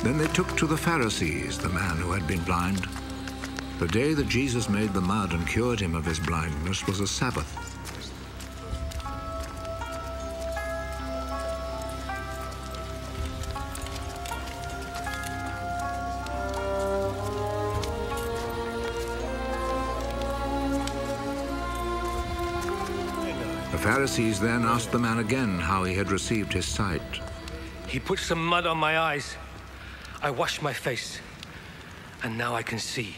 Then they took to the Pharisees the man who had been blind. The day that Jesus made the mud and cured him of his blindness was a Sabbath. The Pharisees then asked the man again how he had received his sight. He put some mud on my eyes. I washed my face, and now I can see.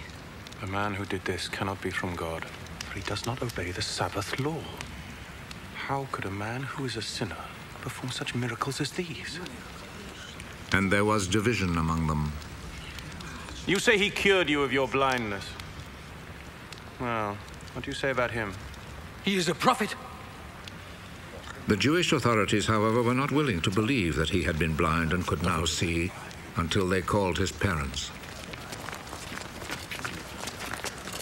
The man who did this cannot be from God, for he does not obey the Sabbath law. How could a man who is a sinner perform such miracles as these? And there was division among them. You say he cured you of your blindness. Well, what do you say about him? He is a prophet. The Jewish authorities, however, were not willing to believe that he had been blind and could now see until they called his parents.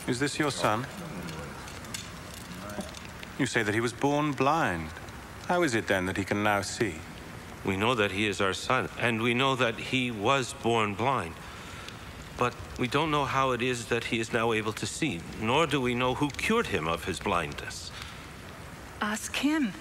Is this your son? You say that he was born blind. How is it then that he can now see? We know that he is our son, and we know that he was born blind. But we don't know how it is that he is now able to see, nor do we know who cured him of his blindness. Ask him.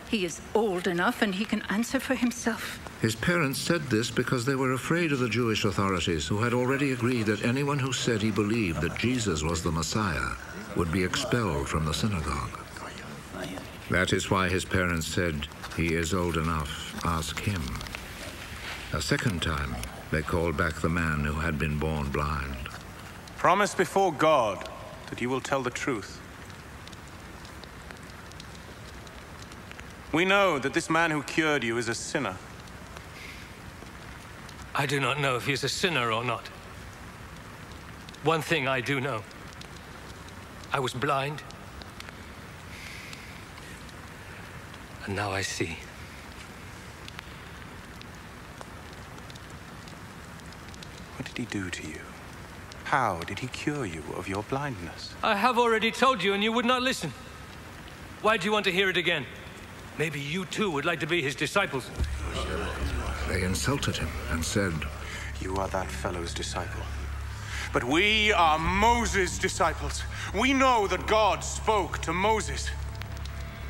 He is old enough and he can answer for himself. His parents said this because they were afraid of the Jewish authorities, who had already agreed that anyone who said he believed that Jesus was the Messiah would be expelled from the synagogue. That is why his parents said, "He is old enough, ask him." A second time, they called back the man who had been born blind. Promise before God that you will tell the truth. We know that this man who cured you is a sinner. I do not know if he is a sinner or not. One thing I do know. I was blind, and now I see. What did he do to you? How did he cure you of your blindness? I have already told you, and you would not listen. Why do you want to hear it again? Maybe you too would like to be his disciples. They insulted him and said, "You are that fellow's disciple. But we are Moses' disciples. We know that God spoke to Moses.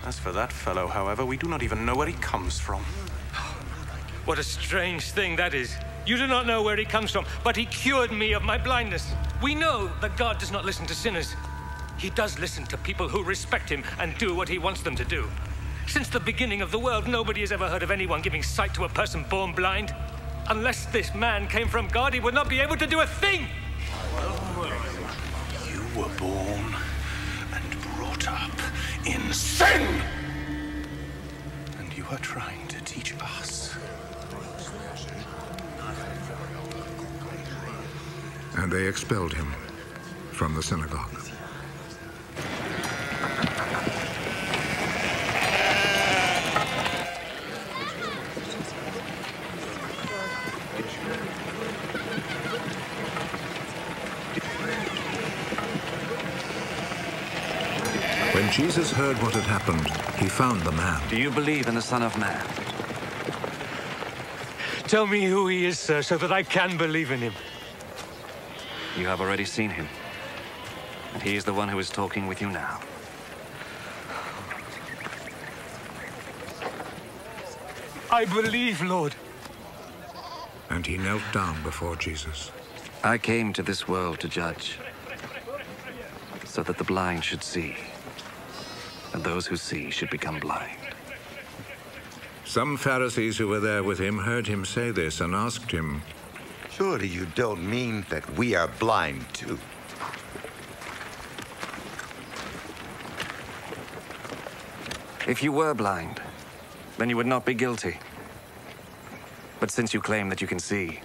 As for that fellow, however, we do not even know where he comes from." What a strange thing that is. You do not know where he comes from, but he cured me of my blindness. We know that God does not listen to sinners. He does listen to people who respect him and do what he wants them to do. Since the beginning of the world, nobody has ever heard of anyone giving sight to a person born blind. Unless this man came from God, he would not be able to do a thing. You were born and brought up in sin. And you are trying to teach us. and they expelled him from the synagogue. When Jesus heard what had happened, he found the man. Do you believe in the Son of Man? Tell me who he is, sir, so that I can believe in him. You have already seen him. And he is the one who is talking with you now. I believe, Lord. And he knelt down before Jesus. I came to this world to judge, so that the blind should see, and those who see should become blind. Some Pharisees who were there with him heard him say this and asked him, "Surely you don't mean that we are blind too?" If you were blind, then you would not be guilty. But since you claim that you can see,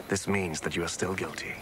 this means that you are still guilty.